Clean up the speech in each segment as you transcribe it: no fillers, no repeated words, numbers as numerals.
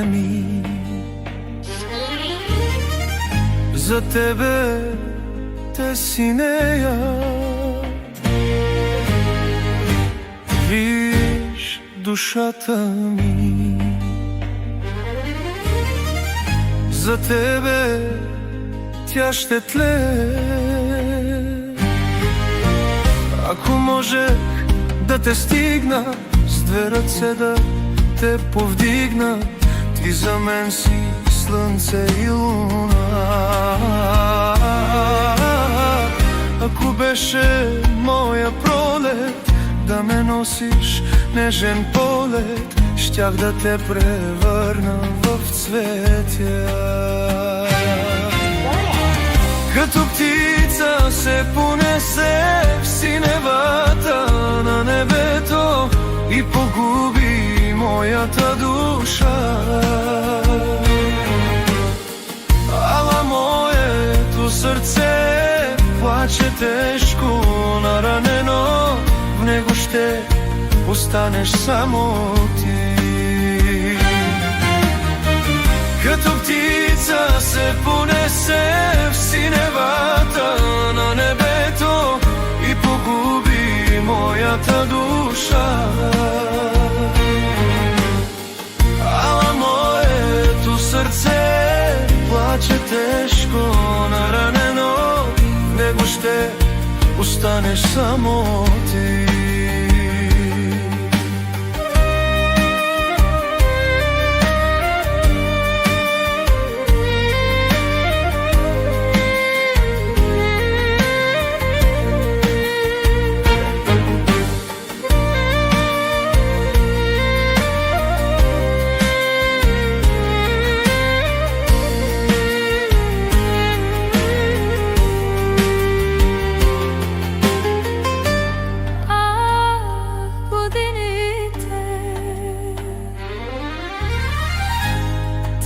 ми. За тебе те синеја, виж душата ми. За тебе тя ще тлее. Ако можех да те стигна, с две ръце да те повдигна, ти за мен си слънце и луна. Ако беше моя пролет да ме носиш нежен полет, щях да те превърна в цветя. Като птица се понесе в синевата на небето и погуби моята душа. Ала моето сърце плаче тежко наранено, в него ще останеш само ти. Като птица се понесе в синевата на небето и погуби моята душа. Ала моето сърце плаче тежко наранено, в него ще останеш само ти.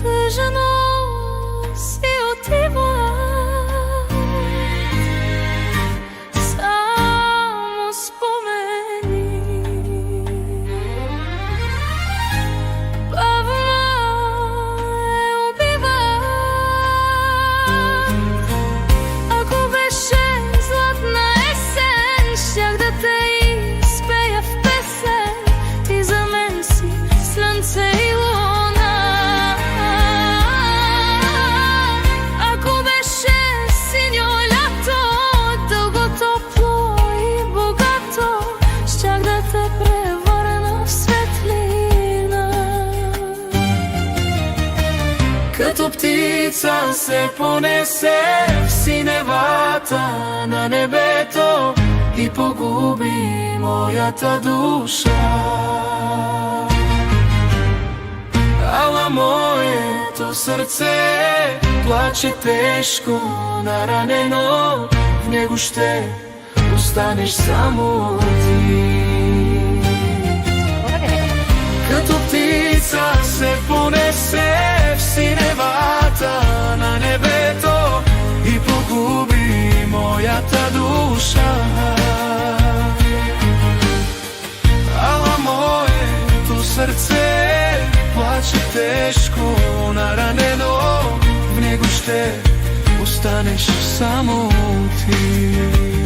Тъжно си отива, само спомени. Бавно убива. Ако беше златна есен, щях да те изпея в песен. Ти за мен си слънце и луна. Като птица се понесе в синевата на небето и погуби моята душа. Ала моето сърце плаче тежко наранено, в него ще останеш само ти. Като птица се понесе в синевата на небето и погуби моята душа. Ала моето сърце плаче тежко наранено, в него ще останеш само ти.